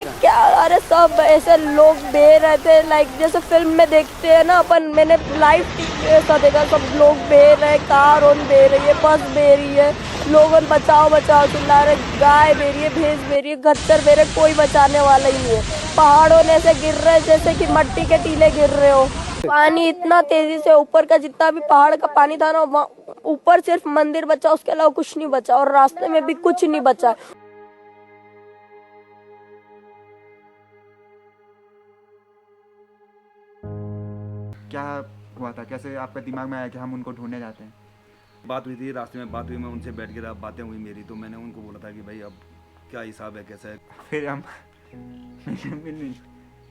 क्या, अरे सब ऐसे लोग बह रहे थे, लाइक जैसे फिल्म में देखते हैं ना अपन। मैंने लाइव ऐसा देखा, सब लोग बह रहे, कार ऑन बह रही है, बस बह रही है, लोगन बचाओ बचाओ चिल्ला रहे, गाय बह रही है, भैंस बह रही है, खच्चर बह रहे, कोई बचाने वाला ही नहीं है। पहाड़ों ने ऐसे गिर रहे जैसे कि मट्टी के टीले गिर रहे हो। पानी इतना तेजी से, ऊपर का जितना भी पहाड़ का पानी था ना, ऊपर सिर्फ मंदिर बचा, उसके अलावा कुछ नहीं बचा, और रास्ते में भी कुछ नहीं बचा। क्या हुआ था, कैसे आपका दिमाग में आया कि हम उनको ढूंढने जाते हैं? बात हुई थी, रास्ते में बात हुई, मैं उनसे बैठ के बातें हुई मेरी, तो मैंने उनको बोला था कि भाई अब क्या हिसाब है, कैसा है। फिर हम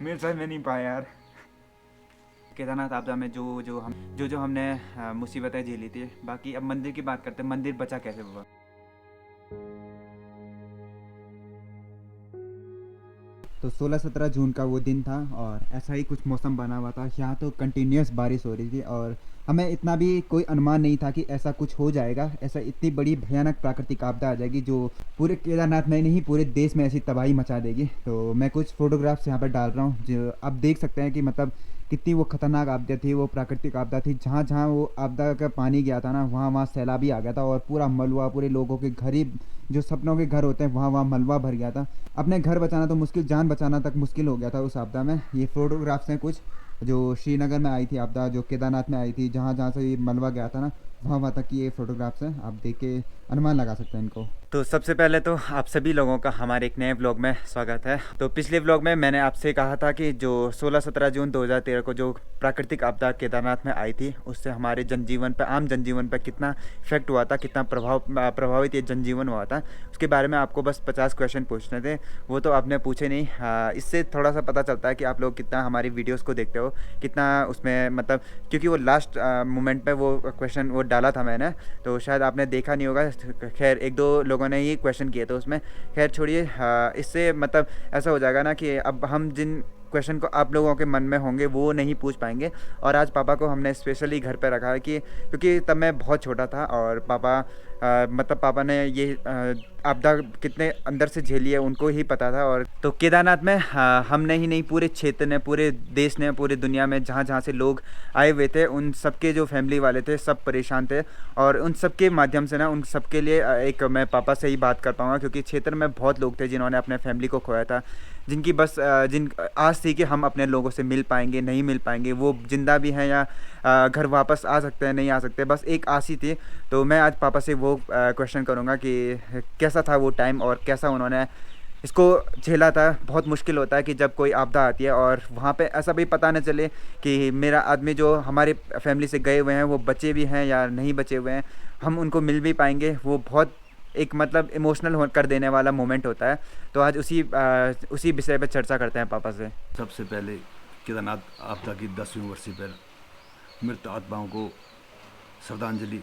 मेरे साथ में नहीं पाया यार। केदारनाथ आपदा में जो हमने मुसीबतें झेली थी, बाकी अब मंदिर की बात करते हैं। मंदिर बचा कैसे हुआ? तो 16-17 जून का वो दिन था और ऐसा ही कुछ मौसम बना हुआ था। यहाँ तो कंटिन्यूस बारिश हो रही थी और हमें इतना भी कोई अनुमान नहीं था कि ऐसा कुछ हो जाएगा, ऐसा इतनी बड़ी भयानक प्राकृतिक आपदा आ जाएगी जो पूरे केदारनाथ में नहीं पूरे देश में ऐसी तबाही मचा देगी। तो मैं कुछ फोटोग्राफ्स यहाँ पर डाल रहा हूँ जो आप देख सकते हैं कि मतलब कितनी वो खतरनाक आपदा थी, वो प्राकृतिक आपदा थी। जहाँ जहाँ वो आपदा का पानी गया था ना, वहाँ वहाँ सैलाब ही आ गया था और पूरा मलबा, पूरे लोगों के घर ही, जो सपनों के घर होते हैं, वहाँ वहाँ मलबा भर गया था। अपने घर बचाना तो मुश्किल, जान बचाना तक मुश्किल हो गया था उस आपदा में। ये फोटोग्राफ्स हैं कुछ जो श्रीनगर में आई थी आपदा, जो केदारनाथ में आई थी, जहाँ जहाँ से ये मलबा गया था ना, वहाँ वहाँ तक की ये फोटोग्राफ्स हैं। आप देख के अनुमान लगा सकते हैं इनको। तो सबसे पहले तो आप सभी लोगों का हमारे एक नए व्लॉग में स्वागत है। तो पिछले व्लॉग में मैंने आपसे कहा था कि जो 16-17 जून 2013 को जो प्राकृतिक आपदा केदारनाथ में आई थी, उससे हमारे जनजीवन पर, आम जनजीवन पर कितना इफेक्ट हुआ था, कितना प्रभावित ये जनजीवन हुआ था, उसके बारे में आपको बस 50 क्वेश्चन पूछने थे। वो तो आपने पूछे नहीं। इससे थोड़ा सा पता चलता है कि आप लोग कितना हमारी वीडियोज़ को देखते हो, कितना उसमें मतलब, क्योंकि वो लास्ट मोमेंट पे वो क्वेश्चन वो डाला था मैंने, तो शायद आपने देखा नहीं होगा। खैर एक दो लोगों ने ही क्वेश्चन किए थे उसमें। खैर छोड़िए, इससे मतलब ऐसा हो जाएगा ना कि अब हम जिन क्वेश्चन को आप लोगों के मन में होंगे वो नहीं पूछ पाएंगे। और आज पापा को हमने स्पेशली घर पे रखा है कि क्योंकि तब मैं बहुत छोटा था और पापा मतलब पापा ने ये आपदा कितने अंदर से झेली है उनको ही पता था। और तो केदारनाथ में हमने ही नहीं, पूरे क्षेत्र ने, पूरे देश ने, पूरे दुनिया में जहाँ जहाँ से लोग आए हुए थे, उन सबके जो फैमिली वाले थे सब परेशान थे। और उन सब के माध्यम से ना, उन सब के लिए एक मैं पापा से ही बात कर पाऊँगा, क्योंकि क्षेत्र में बहुत लोग थे जिन्होंने अपने फैमिली को खोया था, जिनकी बस जिन आस थी कि हम अपने लोगों से मिल पाएंगे, नहीं मिल पाएंगे, वो जिंदा भी हैं या घर वापस आ सकते हैं, नहीं आ सकते, बस एक आस ही थी। तो मैं आज पापा से वो क्वेश्चन करूँगा कि कैसा था वो टाइम और कैसा उन्होंने इसको झेला था। बहुत मुश्किल होता है कि जब कोई आपदा आती है और वहाँ पे ऐसा भी पता न चले कि मेरा आदमी जो हमारे फैमिली से गए हुए हैं वो बचे भी हैं या नहीं बचे हुए हैं, हम उनको मिल भी पाएंगे। वो बहुत एक मतलब इमोशनल हो कर देने वाला मोमेंट होता है। तो आज उसी विषय पर चर्चा करते हैं पापा से। सबसे पहले केदारनाथ आपदा की 10वीं वर्षी पर मृत आत्माओं को श्रद्धांजलि।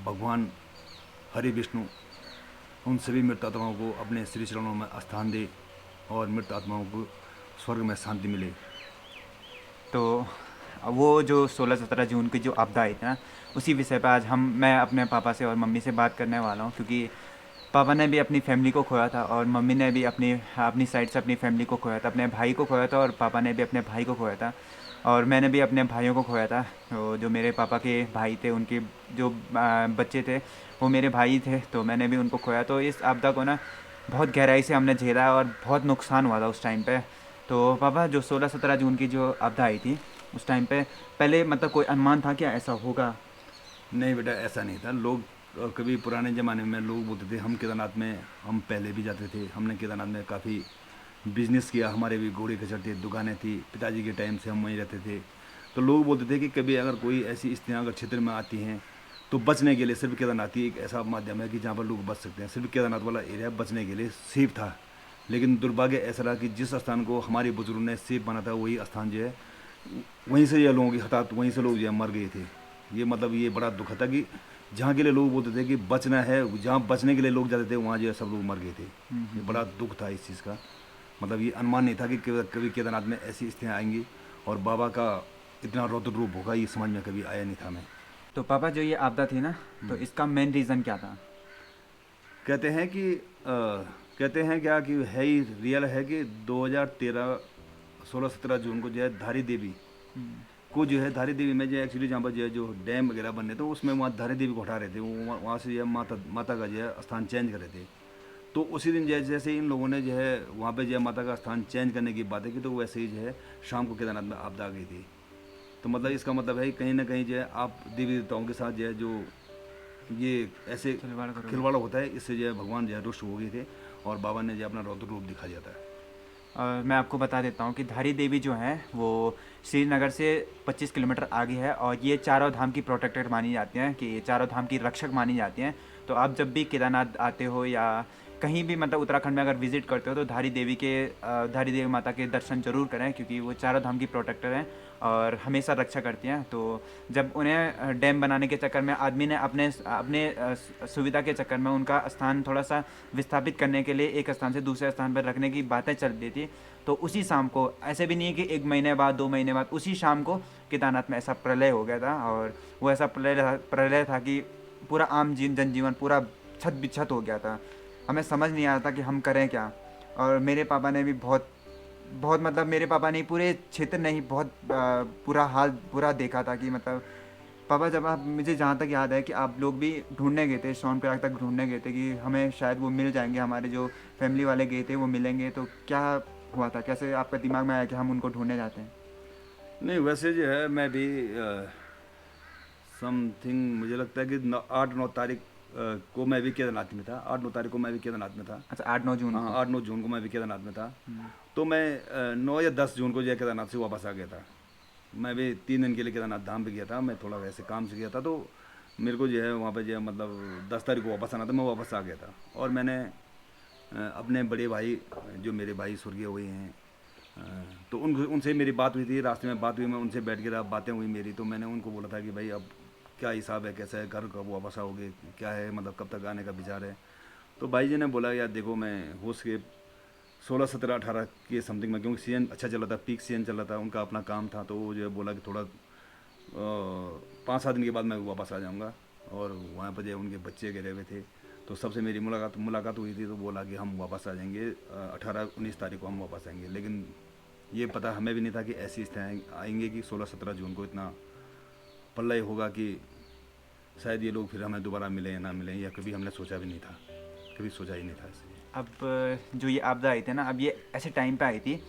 भगवान हरि विष्णु उन सभी मृत आत्माओं को अपने श्री चरणों में स्थान दे और मृत आत्माओं को स्वर्ग में शांति मिले। तो वो जो 16-17 जून की जो आपदा आई थी ना, उसी विषय पर आज मैं अपने पापा से और मम्मी से बात करने वाला हूँ, क्योंकि पापा ने भी अपनी फैमिली को खोया था और मम्मी ने भी अपनी साइड से अपनी फैमिली को खोया था, अपने भाई को खोया था, और पापा ने भी अपने भाई को खोया था, और मैंने भी अपने भाइयों को खोया था। तो जो मेरे पापा के भाई थे, उनके जो बच्चे थे वो मेरे भाई थे, तो मैंने भी उनको खोया। तो इस आपदा को ना बहुत गहराई से हमने झेला और बहुत नुकसान हुआ था उस टाइम पे। तो पापा, जो 16-17 जून की जो आपदा आई थी उस टाइम पे, पहले मतलब कोई अनुमान था क्या ऐसा होगा? नहीं बेटा, ऐसा नहीं था। लोग कभी पुराने ज़माने में लोग बोलते थे, हम केदारनाथ में हम पहले भी जाते थे, हमने केदारनाथ में काफ़ी बिजनेस किया, हमारे भी घोड़े खचर दुकानें थी, पिताजी के टाइम से हम वहीं रहते थे। तो लोग बोलते थे कि कभी अगर कोई ऐसी स्थितियाँ अगर क्षेत्र में आती हैं तो बचने के लिए सिर्फ केदारनाथ ही एक ऐसा माध्यम है कि जहाँ पर लोग बच सकते हैं। सिर्फ केदारनाथ वाला एरिया बचने के लिए सेफ था। लेकिन दुर्भाग्य ऐसा रहा कि जिस स्थान को हमारे बुजुर्गों ने सेफ माना था, वही स्थान जो है, वहीं से ये लोगों की हताहत, वहीं से लोग जो है मर गए थे। ये मतलब ये बड़ा दुख था कि जहाँ के लिए लोग बोलते थे कि बचना है, जहाँ बचने के लिए लोग जाते थे, वहाँ जो है सब लोग मर गए थे। ये बड़ा दुख था इस चीज़ का। मतलब ये अनुमान नहीं था कि कभी केदारनाथ में ऐसी स्थितियाँ आएंगी और बाबा का इतना रौद्र रूप होगा, ये समझ में कभी आया नहीं था मैं। तो पापा, जो ये आपदा थी ना, तो इसका मेन रीज़न क्या था? कहते हैं कि कहते हैं क्या कि है ही रियल है कि 2013 16-17 जून को जो है धारी देवी को जो है धारी देवी में जो एक्चुअली जहाँ पर जो है जो डैम वगैरह बनने थे उसमें वहाँ धारी देवी को हटा रहे थे, वो वहाँ से जो है माता का जो है स्थान चेंज कर रहे थे। तो उसी दिन जैसे इन लोगों ने जो है वहाँ पे जो है माता का स्थान चेंज करने की बातें की, तो वैसे ही जो है शाम को केदारनाथ में आपदा आ गई थी। तो मतलब इसका मतलब है कहीं ना कहीं जो है आप देवी देवताओं के साथ जो है जो ये ऐसे खिलवाड़ होता है, इससे जो है भगवान जो है रुष्ट हो गए थे और बाबा ने जो अपना रौद्र रूप दिखा दिया था। मैं आपको बता देता हूँ कि धारी देवी जो है वो श्रीनगर से 25 किलोमीटर आगे है और ये चारों धाम की प्रोटेक्टर मानी जाती हैं, कि ये चारों धाम की रक्षक मानी जाती हैं। तो आप जब भी केदारनाथ आते हो या कहीं भी मतलब उत्तराखंड में अगर विजिट करते हो तो धारी देवी माता के दर्शन जरूर करें, क्योंकि वो चारों धाम की प्रोटेक्टर हैं और हमेशा रक्षा करती हैं। तो जब उन्हें डैम बनाने के चक्कर में आदमी ने अपने अपने सुविधा के चक्कर में उनका स्थान थोड़ा सा विस्थापित करने के लिए एक स्थान से दूसरे स्थान पर रखने की बातें चल रही थी, तो उसी शाम को, ऐसे भी नहीं है कि 1 महीने बाद 2 महीने बाद, उसी शाम को केदारनाथ में ऐसा प्रलय हो गया था। और वो ऐसा प्रलय था कि पूरा आम जनजीवन पूरा छत बिछत हो गया था। हमें समझ नहीं आ रहा था कि हम करें क्या। और मेरे पापा ने भी बहुत बहुत मतलब मेरे पापा ने पूरे क्षेत्र ने ही बहुत पूरा देखा था कि मतलब पापा, जब आप, मुझे जहाँ तक याद है कि आप लोग भी ढूंढने गए थे, सोनप्रयाग तक ढूंढने गए थे कि हमें शायद वो मिल जाएंगे, हमारे जो फैमिली वाले गए थे वो मिलेंगे। तो क्या हुआ था, कैसे आपका दिमाग में आया कि हम उनको ढूंढने जाते हैं? नहीं, वैसे जो है मैं भी समथिंग मुझे लगता है कि 8-9 तारीख को मैं भी केदारनाथ में था। 8-9 तारीख को मैं भी केदारनाथ में था। अच्छा, 8-9 जून हाँ, 8-9 जून को मैं भी केदारनाथ में था। तो मैं 9 या 10 जून को जो है केदारनाथ से वापस आ गया था। मैं भी 3 दिन के लिए केदारनाथ धाम पे गया था। मैं थोड़ा वैसे काम से गया था, तो मेरे को जो है वहाँ पे जो है मतलब 10 तारीख को वापस आना था। मैं वापस आ गया था और मैंने अपने बड़े भाई, जो मेरे भाई स्वर्गीय हुए हैं, तो उनसे मेरी बात हुई थी, रास्ते में बात हुई, मैं उनसे बैठ के रहा, बातें हुई मेरी। तो मैंने उनको बोला था कि भाई अब क्या हिसाब है, कैसा है, घर कब वापस आओगे, क्या है, मतलब कब तक आने का विचार है। तो भाई जी ने बोला यार देखो, मैं हो सके 16, 17, 18 के समथिंग में, क्योंकि सीजन अच्छा चल रहा था, पीक सीजन चल रहा था, उनका अपना काम था, तो वो जो है बोला कि थोड़ा 5-7 दिन के बाद मैं वापस आ जाऊँगा। और वहाँ पर जो है उनके बच्चे गिरे हुए थे, तो सबसे मेरी मुलाकात हुई थी, तो बोला कि हम वापस आ जाएंगे 18-19 तारीख को हम वापस आएंगे। लेकिन ये पता हमें भी नहीं था कि ऐसी स्थितियाँ आएंगे कि 16-17 जून को इतना प्रलय होगा कि शायद ये लोग फिर हमें दोबारा मिलें या ना मिलें, या कभी हमने सोचा भी नहीं था, कभी सोचा ही नहीं था ऐसे। अब जो ये आपदा आई थी ना, अब ये ऐसे टाइम पे आई थी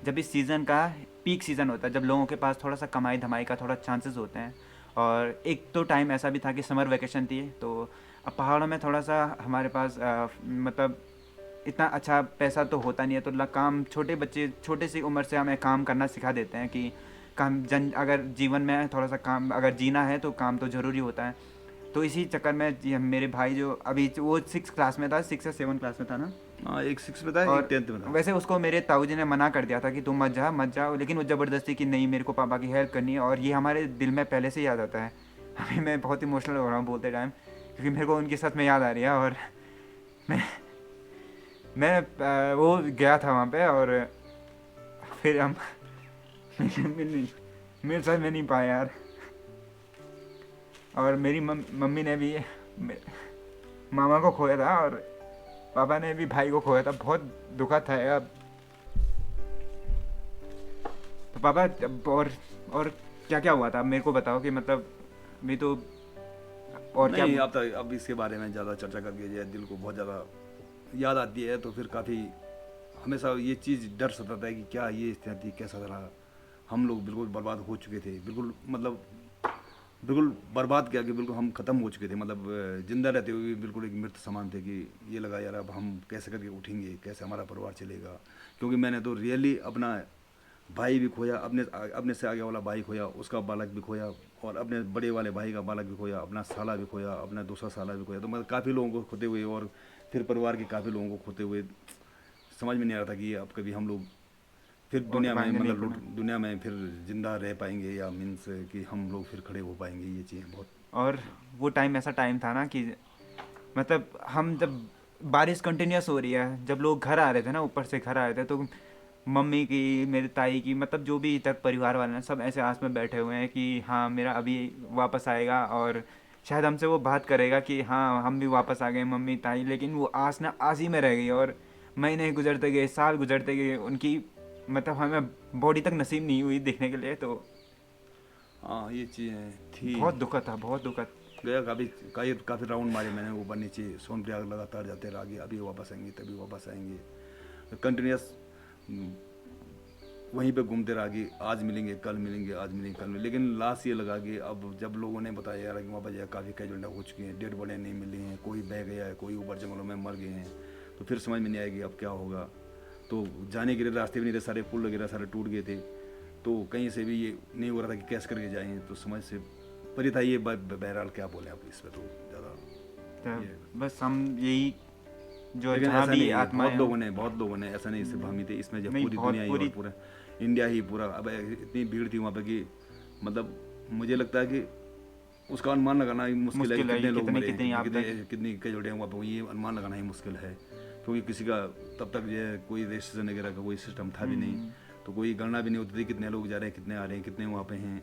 जब इस सीज़न का पीक सीज़न होता है, जब लोगों के पास थोड़ा सा कमाई धमाई का थोड़ा चांसेस होते हैं। और एक तो टाइम ऐसा भी था कि समर वेकेशन थी, तो अब पहाड़ों में थोड़ा सा हमारे पास मतलब इतना अच्छा पैसा तो होता नहीं है, तो काम, छोटे बच्चे छोटे सी उम्र से हमें काम करना सिखा देते हैं कि अगर जीवन में थोड़ा सा काम अगर जीना है तो काम तो ज़रूरी होता है। तो इसी चक्कर में मेरे भाई जो अभी वो 6 क्लास में था, 6 या 7 क्लास में था ना, हाँ, एक 6 में था, और एक 10th में था। वैसे उसको मेरे ताऊ जी ने मना कर दिया था कि तुम मत जाओ, लेकिन वो ज़बरदस्ती कि नहीं, मेरे को पापा की हेल्प करनी है। और ये हमारे दिल में पहले से याद आता है। अभी मैं बहुत इमोशनल हो रहा हूँ बोलते टाइम, क्योंकि मेरे को उनके साथ में याद आ रही है। और मैं वो गया था वहाँ पे, और फिर हम मेरे साथ में नहीं पाया यार। और मेरी मम्मी ने भी मामा को खोया था और पापा ने भी भाई को खोया था। बहुत दुखा था यार। तो पापा, और क्या क्या हुआ था मेरे को बताओ, कि मतलब भी तो और क्या। नहीं, अब इसके बारे में ज़्यादा चर्चा करके जो है दिल को बहुत ज़्यादा याद आती है, तो फिर काफ़ी हमेशा ये चीज़ डर सताता है कि क्या ये स्थिति कैसा रहा। हम लोग बिल्कुल बर्बाद हो चुके थे, बिल्कुल बर्बाद किया कि बिल्कुल हम ख़त्म हो चुके थे। मतलब ज़िंदा रहते हुए बिल्कुल एक मृत समान थे कि ये लगा यार अब हम कैसे करके उठेंगे, कैसे हमारा परिवार चलेगा। क्योंकि मैंने तो रियली अपना भाई भी खोया, अपने से आगे वाला भाई खोया, उसका बालक भी खोया, और अपने बड़े वाले भाई का बालक भी खोया, अपना साला भी खोया, अपना दूसरा साला भी खोया। तो मतलब काफ़ी लोगों को खोते हुए, और फिर परिवार के काफ़ी लोगों को खोते हुए समझ में नहीं आ रहा था कि अब कभी हम लोग फिर दुनिया में, मतलब दुनिया में फिर जिंदा रह पाएंगे, या मीन्स कि हम लोग फिर खड़े हो पाएंगे। ये चीज़ें बहुत। और वो टाइम ऐसा टाइम था ना कि मतलब हम जब बारिश कंटिन्यूस हो रही है, जब लोग घर आ रहे थे ना, ऊपर से घर आ रहे थे, तो मम्मी की, मेरे ताई की, मतलब जो भी तक परिवार वाले हैं, सब ऐसे आस में बैठे हुए हैं कि हाँ मेरा अभी वापस आएगा। और शायद हमसे वो बात करेगा कि हाँ हम भी वापस आ गए मम्मी ताई, लेकिन वो आस ना आस ही में रह गई। और महीने गुजरते गए, साल गुजरते गए, उनकी मतलब हमें बॉडी तक नसीब नहीं हुई देखने के लिए। तो हाँ ये चीज़ें थी। बहुत दुखद था, बहुत दुखद। गया काफ़ी राउंड मारे मैंने ऊपर नीचे, सोनप्रयाग लगातार जाते रह गए, अभी वापस आएंगे तभी वापस आएंगे, कंटिन्यूस वहीं पे घूमते रह गए, आज मिलेंगे कल मिलेंगे, आज मिलेंगे कल मिलेंगे। लेकिन लास्ट ये लगा कि अब जब लोगों ने बताया यार कि वहाँ पर काफ़ी कैजुअलिटी हो चुकी हैं, डेड बॉडी नहीं मिली हैं, कोई बह गया है, कोई ऊपर जंगलों में मर गए हैं, तो फिर समझ में नहीं आएगी अब क्या होगा। तो जाने के लिए रास्ते भी नहीं थे, सारे पुल वगैरह सारे टूट गए थे, तो कहीं से भी ये नहीं हो रहा था कि कैसे करके जाएँ, तो समझ से परे था ये। बहरहाल क्या बोले आप इस पर, तो ज़्यादा तो बस हम यही जो लेकिन जहाँ ऐसा भी नहीं है, आत्माएं बहुत लोगों ने ऐसा नहीं सिर्फ हम ही थे, इसमें जब नहीं, पूरी बहुत दुनिया ही पूरी और पूरा इंडिया ही पूरा, अब इतनी भीड़ थी वहाँ पे कि मतलब मुझे लगता है कि उसका अनुमान लगाना ही मुश्किल है कि मुश्किल है, कितने लोग कितने- मरे कितनी हैं, आप कितनी कैजुअलिटी वहाँ पे, ये अनुमान लगाना ही मुश्किल है, क्योंकि किसी का तब तक जो है कोई रजिस्ट्रेशन वगैरह का कोई सिस्टम था भी नहीं, तो कोई गणना भी नहीं होती थी कितने लोग जा रहे हैं, कितने आ रहे हैं, कितने वहाँ पे हैं,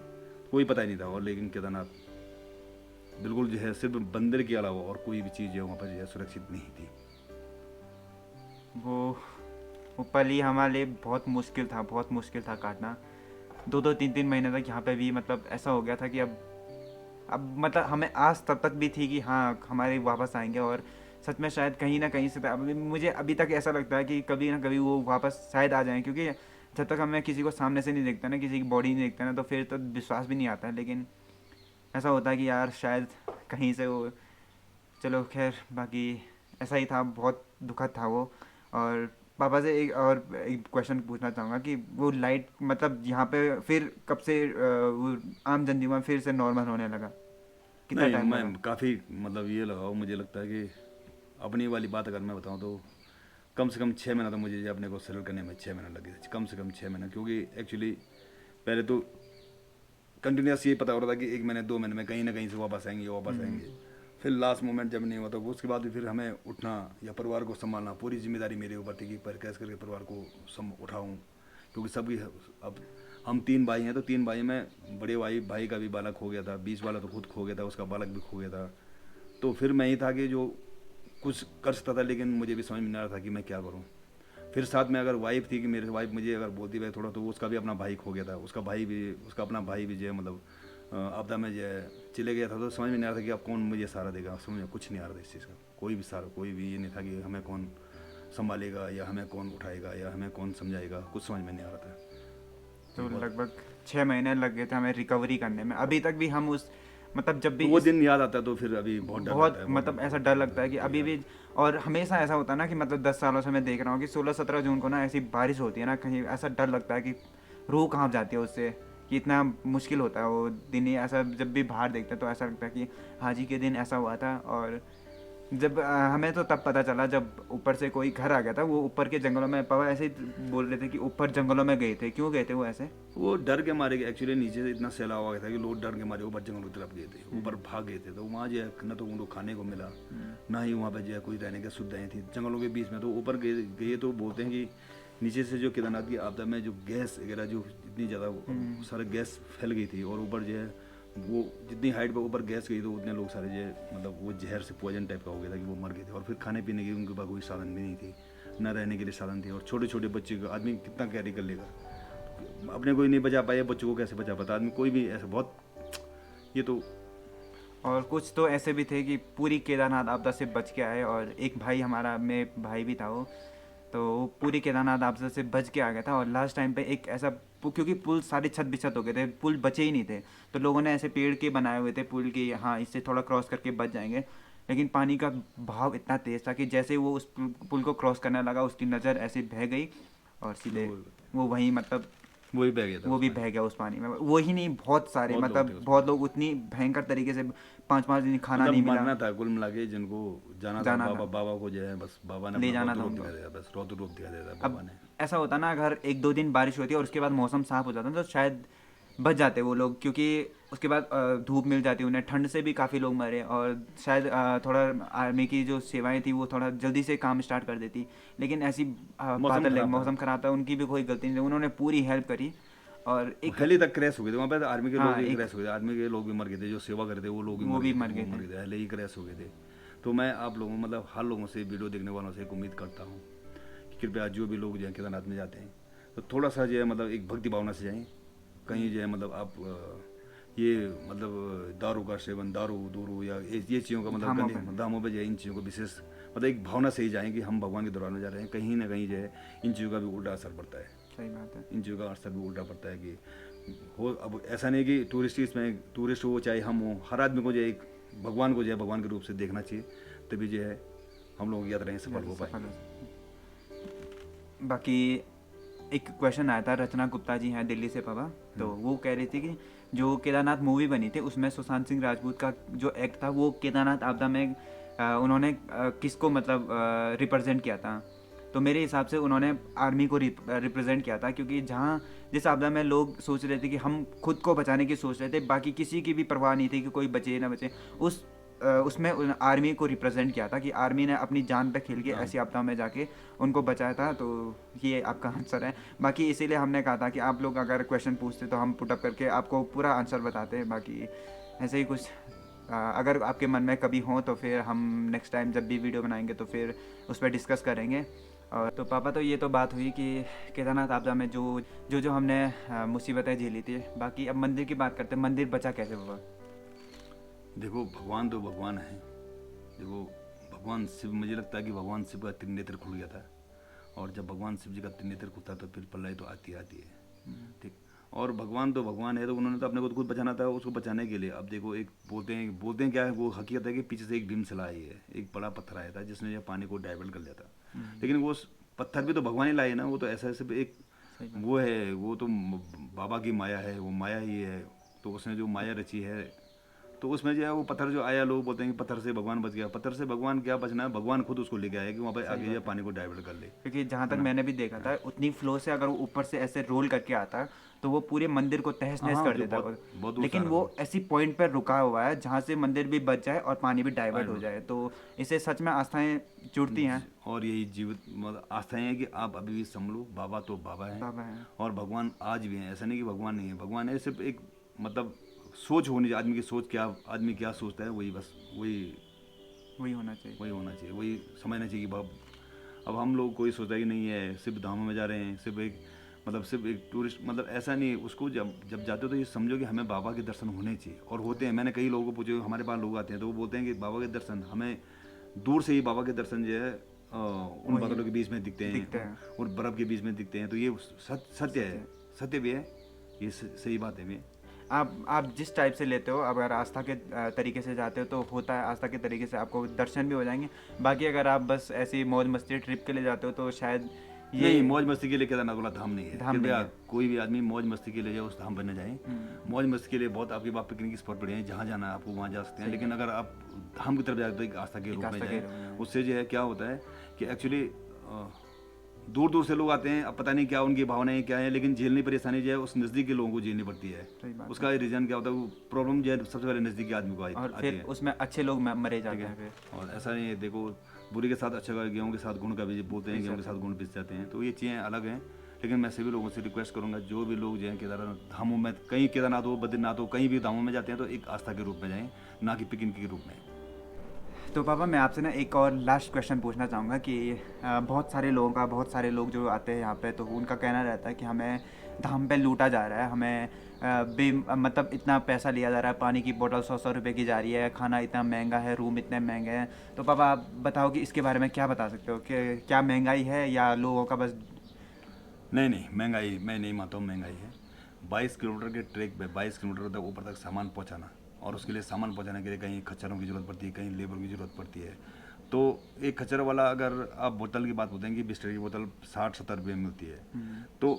कोई पता ही नहीं था। और लेकिन केदारनाथ बिल्कुल जो है सिर्फ बंदर के अलावा और कोई भी चीज़ जो है वहाँ पर जो है सुरक्षित नहीं थी। वो पल ही हमारे लिए बहुत मुश्किल था, बहुत मुश्किल था काटना। 2-2 3-3 महीने तक यहाँ पे भी मतलब ऐसा हो गया था कि अब मतलब हमें आस तब तक भी थी कि हाँ हमारे वापस आएंगे, और सच में शायद कहीं ना कहीं से मुझे अभी तक ऐसा लगता है कि कभी ना कभी वो वापस शायद आ जाएं, क्योंकि जब तक हमें किसी को सामने से नहीं देखता ना, किसी की बॉडी नहीं देखता ना, तो फिर तो विश्वास भी नहीं आता है। लेकिन ऐसा होता है कि यार शायद कहीं से वो, चलो खैर, बाकी ऐसा ही था, बहुत दुखद था वो। और पापा से एक क्वेश्चन पूछना चाहूँगा कि वो लाइट मतलब यहाँ पे फिर कब से वो आम जनजीवन फिर से नॉर्मल होने लगा, कितना नहीं, टाइम लगा? मैं काफ़ी मतलब ये लगाओ, मुझे लगता है कि अपनी वाली बात अगर मैं बताऊँ तो कम से कम 6 महीना तो मुझे अपने को सेटल करने में 6 महीना लगे थे, कम से कम 6 महीना, क्योंकि एक्चुअली पहले तो कंटिन्यूस ये पता हो रहा था कि 1 महीने 2 महीने में कहीं ना कहीं से वापस आएंगे, फिर लास्ट मोमेंट जब नहीं हुआ तो उसके बाद फिर हमें उठना या परिवार को संभालना, पूरी जिम्मेदारी मेरे ऊपर थी कि पर कैसे करके परिवार को उठाऊँ, क्योंकि सबकी अब हम 3 भाई हैं, तो 3 भाई में बड़े भाई का भी बालक हो गया था, 20 वाला तो खुद खो गया था, उसका बालक भी खो गया था, तो फिर मैं ही था कि जो कुछ कर सकता था, लेकिन मुझे भी समझ में नहीं आ रहा था कि मैं क्या करूं। फिर साथ में अगर वाइफ थी कि मेरी वाइफ मुझे अगर बोलती भाई थोड़ा, तो उसका भी अपना भाई खो गया था, उसका अपना भाई भी जो है मतलब आपदा में जो है चले गया था, तो समझ में नहीं आ रहा था कि अब कौन मुझे सहारा देगा, समझ में कुछ नहीं आ रहा था इस चीज़ का, कोई भी सहारा, कोई भी ये नहीं था कि हमें कौन संभालेगा या हमें कौन उठाएगा या हमें कौन समझाएगा, कुछ समझ में नहीं आ रहा था। तो लगभग 6 महीने लग गए थे हमें रिकवरी करने में। अभी तक भी हम उस मतलब जब भी तो वो दिन याद आता है तो फिर अभी बहुत डर बहुत लगता है, मतलब ऐसा डर लगता है कि अभी भी, और हमेशा ऐसा होता है ना कि मतलब 10 सालों से मैं देख रहा हूँ कि 16-17 जून को ना ऐसी बारिश होती है ना, कहीं ऐसा डर लगता है कि रूह कांप जाती है उससे, कि इतना मुश्किल होता है वो दिन ही। ऐसा जब भी बाहर देखते हैं तो ऐसा लगता है कि हाजी के दिन ऐसा हुआ था। और जब हमें तो तब पता चला जब ऊपर से कोई घर आ गया था, वो ऊपर के जंगलों में, पापा ऐसे ही बोल रहे थे कि ऊपर जंगलों में गए थे। क्यों गए थे वो ऐसे? वो डर के मारे एक्चुअली नीचे से इतना सैलाब आ गया था कि लोग डर के मारे ऊपर जंगलों की तरफ गए थे, ऊपर भाग गए थे, तो वहाँ जो है न तो उनको खाने को मिला, ना ही वहाँ पे जो है कोई रहने की सुविधाएं थी जंगलों के बीच में। तो ऊपर गए तो बोलते हैं कि नीचे से जो केदारनाथ की आपदा में जो गैस वगैरह जो इतनी ज़्यादा सारे गैस फैल गई थी, और ऊपर जो है वो जितनी हाइट पर ऊपर गैस गई तो उतने लोग सारे जो है मतलब वो जहर से पॉइजन टाइप का हो गया था कि वो मर गए थे। और फिर खाने पीने की उनके पास कोई साधन भी नहीं थी, ना रहने के लिए साधन थे, और छोटे छोटे बच्चे को आदमी कितना कैरी कर लेगा, अपने कोई नहीं बचा पाया, बच्चों को कैसे बचा पाता आदमी, कोई भी ऐसा बहुत ये तो। और कुछ तो ऐसे भी थे कि पूरी केदारनाथ आपदा से बच के आए, और एक भाई हमारा में भाई भी था वो, तो वो पूरी केदारनाथ आपदा से बच के आ गया था। और लास्ट टाइम पे एक ऐसा, क्योंकि पुल सारे छत बिछत हो गए थे, पुल बचे ही नहीं थे, तो लोगों ने ऐसे पेड़ के बनाए हुए थे पुल के, हाँ इससे थोड़ा क्रॉस करके बच जाएंगे। लेकिन पानी का बहाव इतना तेज़ था कि जैसे वो उस पुल को क्रॉस करने लगा, उसकी नज़र ऐसे बह गई और सीधे वो वहीं मतलब वो भी बह गया था, वो भी बह गया उस पानी में। वो ही नहीं, बहुत सारे बहुत लोग थे मतलब उसमें। बहुत लोग उतनी भयंकर तरीके से 5-5 दिन खाना मतलब नहीं मिला। मरना था कुल मिला के, जिनको जाना था बाबा को जो है बस बाबा ने ले अपना जाना रौद्र था रूप उनको। दिखा दिया, बस रौद्र रूप दिखा दिया था बाबा ने। ऐसा होता ना, अगर 1-2 दिन बारिश होती है और उसके बाद मौसम साफ हो जाता तो शायद बच जाते वो लोग, क्योंकि उसके बाद धूप मिल जाती उन्हें, ठंड से भी काफ़ी लोग मरे, और शायद थोड़ा आर्मी की जो सेवाएं थी वो थोड़ा जल्दी से काम स्टार्ट कर देती। लेकिन ऐसी बादल खराब था। मौसम ख़राब था, उनकी भी कोई गलती नहीं थी, उन्होंने पूरी हेल्प करी और एक हेली तक क्रैश हो गए थे वहाँ पे, आर्मी के हाँ, लोग भी एक- क्रैश हो गए थे, आर्मी के लोग भी मर गए थे, जो सेवा करते थे वो लोग भी वो मर भी गए थे, मर गए थे। हेले ही क्रैश हो गए थे। तो मैं आप लोगों मतलब हर लोगों से, वीडियो देखने वालों से एक उम्मीद करता हूँ कि कृपया जो भी लोग जो है केदारनाथ में जाते हैं तो थोड़ा सा जो है मतलब एक भक्ति भावना से जाएं। कहीं जो है मतलब आप ये मतलब दारू का सेवन, दारू दूरू या ये चीज़ों का मतलब धामों गंदे दामों पर जो है इन चीज़ों को विशेष मतलब एक भावना से ही जाएं कि हम भगवान के दरबार में जा रहे हैं। कहीं ना कहीं जो है इन चीज़ों का भी उल्टा असर पड़ता है, सही बात है। इन चीज़ों का असर भी उल्टा पड़ता है कि हो। अब ऐसा नहीं कि टूरिस्ट हो चाहे हम हो, हर आदमी को जो है एक भगवान को जो है भगवान के रूप से देखना चाहिए, तभी जो है हम लोग यात्राएं सफल हो सफल पाएंगे। हो सकते। बाकी एक क्वेश्चन आया था, रचना गुप्ता जी हैं दिल्ली से पापा, तो वो कह रही थी कि जो केदारनाथ मूवी बनी थी उसमें सुशांत सिंह राजपूत का जो एक्ट था वो केदारनाथ आपदा में उन्होंने किसको मतलब रिप्रेजेंट किया था? तो मेरे हिसाब से उन्होंने आर्मी को रिप्रेजेंट किया था, क्योंकि जहाँ जिस आपदा में लोग सोच रहे थे कि हम खुद को बचाने की सोच रहे थे, बाकी किसी की भी परवाह नहीं थी कि कोई बचे ना बचे, उसमें आर्मी को रिप्रेजेंट किया था कि आर्मी ने अपनी जान पे खेल के ऐसी आपदा में जाके उनको बचाया था। तो ये आपका आंसर है। बाकी इसीलिए हमने कहा था कि आप लोग अगर क्वेश्चन पूछते तो हम पुटअप करके आपको पूरा आंसर बताते हैं। बाकी ऐसे ही कुछ अगर आपके मन में कभी हो तो फिर हम नेक्स्ट टाइम जब भी वीडियो बनाएंगे तो फिर उस पर डिस्कस करेंगे। और तो पापा, तो ये तो बात हुई कि केदारनाथ आपदा में जो हमने मुसीबतें झेली थी। बाकी अब मंदिर की बात करते हैं, मंदिर बचा कैसे हुआ? देखो भगवान तो भगवान है। देखो भगवान शिव, मुझे लगता है कि भगवान शिव का त्रिनेत्र खुल गया था, और जब भगवान शिव जी का त्रिनेत्र खुलता है तो फिर प्रलय तो आती है। ठीक, और भगवान तो भगवान है, तो उन्होंने तो अपने को खुद बचाना था। उसको बचाने के लिए अब देखो एक बोलते हैं क्या है, वो हकीकत है कि पीछे से एक भीमशिला आई है, एक बड़ा पत्थर आया था जिसने जो पानी को डाइवर्ट कर लिया था। लेकिन वो पत्थर भी तो भगवान ही लाए ना, वो तो ऐसा सिर्फ एक वो है, वो तो बाबा की माया है, वो माया ही है। तो उसने जो माया रची है, तो उसमें जो है वो पत्थर जो आया, लोग बोलते हैं कि पत्थर से भगवान बच गया। पत्थर से भगवान क्या बचना है, भगवान खुद उसको लेके आया कि वहाँ पे आगे जो पानी को डाइवर्ट कर ले। क्योंकि जहाँ तक मैंने भी देखा था उतनी फ्लो से अगर वो ऊपर से ऐसे रोल करके आता तो वो पूरे मंदिर को तहस नहस हाँ, कर जो देता। बहुत दूर लेकिन से आ वो रहा ऐसी पॉइंट पर रुका हुआ है जहाँ से मंदिर भी बच जाए और पानी भी डाइवर्ट हो जाए। तो इससे सच में आस्थाएं जुड़ती हैं। और यही जीवित मतलब आस्थाएं हैं कि आप अभी भी संभलो, बाबा तो बाबा है, बाबा हैं। और भगवान आज भी हैं। ऐसा नहीं कि भगवान नहीं है, भगवान है। सिर्फ एक मतलब सोच होनी चाहिए, आदमी की सोच क्या, आदमी क्या सोचता है, वही बस वही होना चाहिए। वही होना चाहिए, वही समझना चाहिए कि अब हम लोग कोई सोचता ही नहीं है, सिर्फ धामों में जा रहे हैं, सिर्फ एक टूरिस्ट मतलब ऐसा नहीं है। उसको जब जाते हो तो ये समझो कि हमें बाबा के दर्शन होने चाहिए, और होते हैं। मैंने कई लोगों को पूछे, हमारे पास लोग आते हैं तो वो बोलते हैं कि बाबा के दर्शन हमें दूर से ही बाबा के दर्शन जो है उन बादलों के बीच में दिखते हैं और बर्फ़ के बीच में दिखते हैं। तो ये सत्य है, सत्य भी है, ये सही बात है भी है। आप जिस टाइप से लेते हो, अगर आस्था के तरीके से जाते हो तो होता है, आस्था के तरीके से आपको दर्शन भी हो जाएंगे। बाकी अगर आप बस ऐसी मौज मस्ती ट्रिप के लिए जाते हो तो शायद ये नहीं, मौज मस्ती के लिए केदारनाथ वाला धाम नहीं है। धाम नहीं है। कोई भी आदमी मौज मस्ती के लिए जाए उस धाम पर न जाए। मौज मस्ती के लिए बहुत आपके पास पिकनिक स्पॉट पड़े हैं, जहाँ जाना है आपको वहाँ जा सकते हैं। लेकिन अगर आप धाम की तरफ जाते तो एक आस्था के रूप में जाए। उससे जो है क्या होता है कि एक्चुअली दूर दूर से लोग आते हैं, अब पता नहीं क्या उनकी भावनाएं क्या है, लेकिन झेलनी परेशानी जो है उस नज़दीक के लोगों को झेलनी पड़ती है। उसका रीज़न क्या होता है, वो प्रॉब्लम जो है सबसे पहले नज़दीकी आदमी को और आती है। फिर उसमें अच्छे लोग मरे जाते हैं फिर। और ऐसा नहीं है, देखो बुरी के साथ अच्छा का, गेहूँ के साथ गुण का भी बोलते हैं, गेहूँ के साथ गुण पिस जाते हैं। तो ये चीज़ें अलग हैं। लेकिन मैं सभी लोगों से रिक्वेस्ट करूंगा, जो भी लोग जो हैं केदारनाथ धामों में, कहीं केदारनाथ हो, बद्रीनाथ हो, कहीं भी धामों में जाते हैं तो एक आस्था के रूप में जाएं, ना कि पिकनिक के रूप में। तो पापा, मैं आपसे ना एक और लास्ट क्वेश्चन पूछना चाहूँगा कि बहुत सारे लोग जो आते हैं यहाँ पे, तो उनका कहना रहता है कि हमें धाम पे लूटा जा रहा है, हमें मतलब इतना पैसा लिया जा रहा है, पानी की बोतल 100 रुपये की जा रही है, खाना इतना महंगा है, रूम इतने महंगे हैं। तो पापा आप बताओ कि इसके बारे में क्या बता सकते हो कि क्या महंगाई है या लोगों का बस? नहीं, महंगाई मैं नहीं मानता हूँ महंगाई है। 22 किलोमीटर के ट्रैक पे 22 किलोमीटर तक ऊपर तक सामान पहुँचाना, और उसके लिए सामान पहुँचाने के लिए कहीं खच्चरों की ज़रूरत पड़ती है, कहीं लेबर की ज़रूरत पड़ती है। तो एक खच्चर वाला, अगर आप बोतल की बात बताएंगे, 20 की बोतल 60-70 रुपये में मिलती है। तो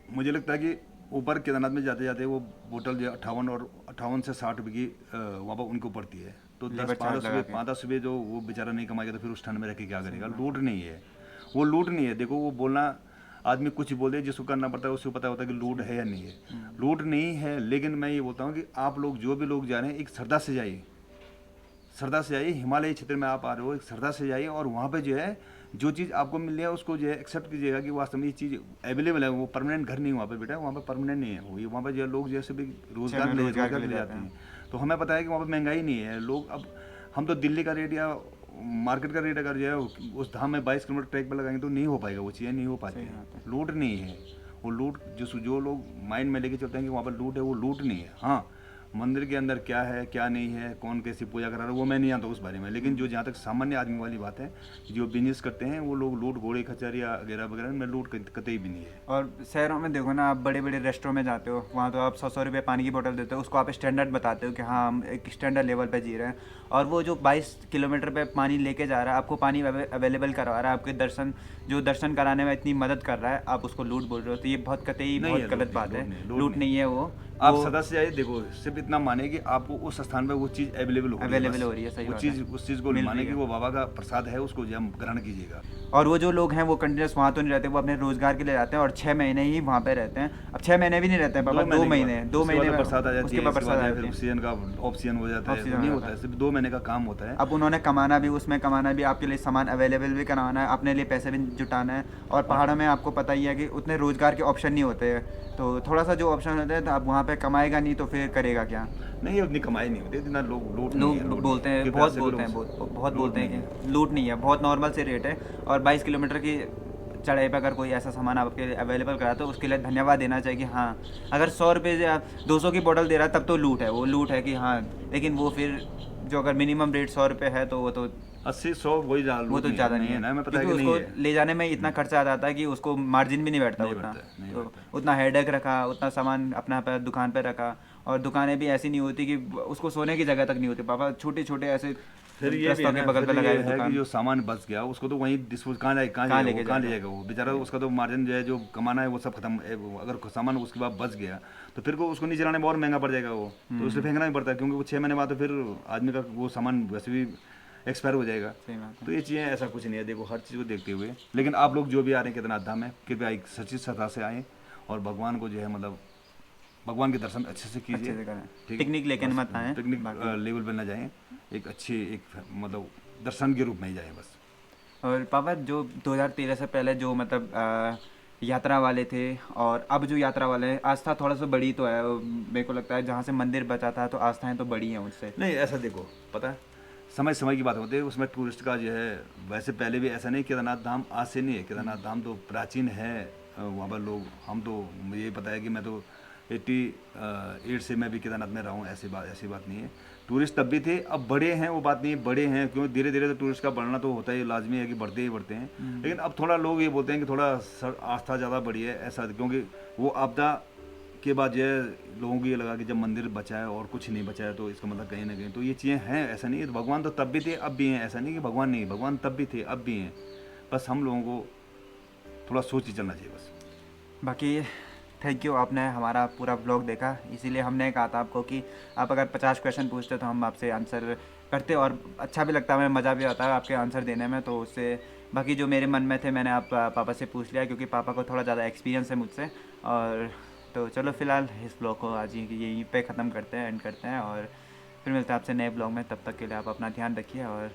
मुझे लगता है कि ऊपर केदारनाथ में जाते जाते वो बोतल जो 58 से 60 रुपये की वहाँ पर उनको पड़ती है। तो 10-15 रुपये जो वो बेचारा नहीं कमाएगा तो फिर उस ठंड में रह के क्या करेगा। लूट नहीं है, वो लूट नहीं है। देखो वो बोलना, आदमी कुछ बोल दे, जिसको करना पड़ता है उसको पता होता है कि लूट है या नहीं है। लूट नहीं है, लेकिन मैं ये बोलता हूँ कि आप लोग जो भी लोग जा रहे हैं एक श्रद्धा से जाइए, सरदा से जाइए, हिमालयी क्षेत्र में आप आ रहे हो, एक सरदा से जाइए और वहाँ पे जो है जो चीज़ आपको मिल रही है उसको जो है एक्सेप्ट कीजिएगा कि वास्तव में ये चीज़ अवेलेबल है। वो परमानेंट घर नहीं वहाँ पे बेटा, वहाँ पे परमानेंट नहीं है वो, ये वहाँ पे जो है लोग जैसे भी रोजगार के लिए जाते हैं। तो हमें पता है कि वहाँ पे महंगाई नहीं है। लोग अब हम तो दिल्ली का रेट या मार्केट का रेट अगर जो है उस धाम में 22 किलोमीटर ट्रैक पर लगाएंगे तो नहीं हो पाएगा, वो चीज़ें नहीं हो पाती हैं। लूट नहीं है वो, लूट जो लोग माइंड में लेके चलते हैं कि वहाँ पर लूट है, वो लूट नहीं है। हाँ, मंदिर के अंदर क्या है क्या नहीं है, कौन कैसी पूजा करा रहा है, वो मैं नहीं जानता उस बारे में। लेकिन जो जहाँ तक सामान्य आदमी वाली बात है, जो बिजनेस करते हैं वो लोग लूट, घोड़े खच्चर या वगैरह वगैरह में लूट कतई भी नहीं है। और शहरों में देखो ना, आप बड़े बड़े रेस्टोरेंट में जाते हो, वहाँ तो आप 100 रुपये पानी की बोतल देते हो, उसको आप स्टैंडर्ड बताते हो कि हाँ हम एक स्टैंडर्ड लेवल पे जी रहे हैं। और वो जो 22 किलोमीटर पे पानी लेके जा रहा है, आपको पानी अवेलेबल करवा रहा है, आपके दर्शन कराने में इतनी मदद कर रहा है, आप उसको लूट बोल रहे हो, तो ये बहुत कतई बहुत गलत बात है। लूट नहीं है वो। आप सदा से जाइए, देखो सिर्फ इतना माने कि आपको उस स्थान पे वो चीज़ अवेलेबल हो रही है, सही बात है। उस चीज़ को माने कि वो बाबा का प्रसाद है, उसको ग्रहण कीजिएगा। और वो जो लोग हैं वो कंटिन्यूस वहाँ तो नहीं रहते, वो अपने रोजगार के लिए जाते हैं और 6 महीने ही वहाँ पे रहते हैं। अब 6 महीने भी नहीं रहते हैं पापा, 2 महीने में बरसात आ जाती है, उसके बाद बरसात आ जाती है, सीजन का ऑफ सीजन हो जाता है, नहीं होता है, सिर्फ 2 महीने का काम होता है। अब उन्होंने कमाना भी, उसमें कमाना भी, आपके लिए सामान अवेलेबल भी कराना है, अपने लिए पैसे भी जुटाना है। और पहाड़ों में आपको पता ही है कि उतने रोजगार के ऑप्शन नहीं होते हैं, तो थोड़ा सा जो ऑप्शन होते हैं तो आप वहाँ पे कमाएगा नहीं तो फिर करेगा क्या? नहीं, उतनी कमाई नहीं होती, इतना लोग बोलते हैं, बहुत बोलते हैं कि लूट नहीं है, बहुत नॉर्मल से रेट है। और 22 किलोमीटर की चढ़ाई पर अगर कोई ऐसा सामान आपके लिए अवेलेबल करा तो उसके लिए धन्यवाद देना चाहिए कि हाँ, अगर 100 रुपये या 200 की बोतल दे रहा है तब तो लूट है, वो लूट है कि हाँ। लेकिन वो फिर जो अगर मिनिमम रेट 100 रुपये है तो वो तो 80-100 वही वो तो ज़्यादा नहीं है ना, क्योंकि उसको ले जाने में इतना खर्चा आ जाता है कि उसको मार्जिन भी नहीं बैठता उतना, तो उतना हेडेक रखा, उतना सामान अपना दुकान पे रखा। और दुकानें भी ऐसी नहीं होती कि उसको सोने की जगह तक नहीं होती पापा, छोटे छोटे ऐसे फिर ये भी है, बगल पे लगाए है कि जो सामान बच गया उसको तो वहीं डिस्पोज कहाँ ले जाएगा वो बेचारा, उसका तो मार्जिन जो है जो कमाना है वो सब खत्म। अगर सामान उसके बाद बच गया तो फिर उसको नहीं चलाने में और महंगा पड़ जाएगा वो, तो इसलिए फेंकना ही पड़ता है, क्योंकि वो 6 महीने बाद तो फिर आदमी का वो सामान वैसे भी एक्सपायर हो जाएगा। तो ये चीज़ें ऐसा कुछ नहीं है, देखो हर चीज़ को देखते हुए। लेकिन आप लोग जो भी आ रहे हैं केदारनाथ धाम में, कृपया एक सच्ची श्रद्धा से आएँ और भगवान को जो है मतलब भगवान के दर्शन अच्छे से कीजिए। पिकनिक लेके मत आए, पिकनिक लेवल पर ना जाएं, एक अच्छे मतलब दर्शन के रूप में ही जाएं बस। और पापा जो 2013 से पहले जो मतलब यात्रा वाले थे और अब जो यात्रा वाले हैं, आस्था थोड़ा सा बड़ी तो है, मेरे को लगता है जहाँ से मंदिर बचा था तो आस्थाएं तो बड़ी हैं उससे। नहीं ऐसा देखो, पता है समय की बात होती है, उसमें टूरिस्ट का जो है वैसे पहले भी ऐसा नहीं, केदारनाथ धाम आज से नहीं है, केदारनाथ धाम तो प्राचीन है। वहाँ पर लोग, हम तो मुझे ये पता है कि मैं तो 88 से मैं भी केदारनाथ में रहा हूँ, ऐसी बात नहीं है। टूरिस्ट तब भी थे, अब बड़े हैं वो बात नहीं है, बड़े हैं क्यों, धीरे धीरे तो टूरिस्ट का बढ़ना तो होता ही लाजमी है कि बढ़ते ही बढ़ते हैं। लेकिन अब थोड़ा लोग ये बोलते हैं कि थोड़ा आस्था ज़्यादा बढ़ी है ऐसा, क्योंकि वो आपदा के बाद जो है लोगों को ये लगा कि जब मंदिर बचा है और कुछ नहीं बचा है तो इसका मतलब कहीं ना कहीं तो ये चीज़ें हैं। ऐसा नहीं है, भगवान तो तब भी थे अब भी हैं, ऐसा नहीं कि भगवान नहीं, भगवान तब भी थे अब भी हैं, बस हम लोगों को थोड़ा सोच ही चलना चाहिए बस। बाकी थैंक यू, आपने हमारा पूरा व्लॉग देखा, इसीलिए हमने कहा था आपको कि आप अगर 50 क्वेश्चन पूछते तो हम आपसे आंसर करते और अच्छा भी लगता है, हमें मज़ा भी आता है आपके आंसर देने में। तो उससे बाकी जो मेरे मन में थे मैंने आप पापा से पूछ लिया, क्योंकि पापा को थोड़ा ज़्यादा एक्सपीरियंस है मुझसे। और तो चलो फिलहाल इस ब्लॉग को आज यहीं पे ख़त्म करते हैं, एंड करते हैं, और फिर मिलते हैं आपसे नए ब्लॉग में। तब तक के लिए आप अपना ध्यान रखिए और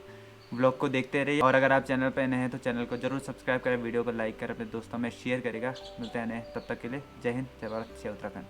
व्लॉग को देखते रहिए। और अगर आप चैनल पर नए हैं तो चैनल को जरूर सब्सक्राइब करें, वीडियो को लाइक करें, अपने दोस्तों में शेयर करेगा। मिलते हैं नए, तब तक के लिए जय हिंद, जय भारत, जय उत्तराखंड।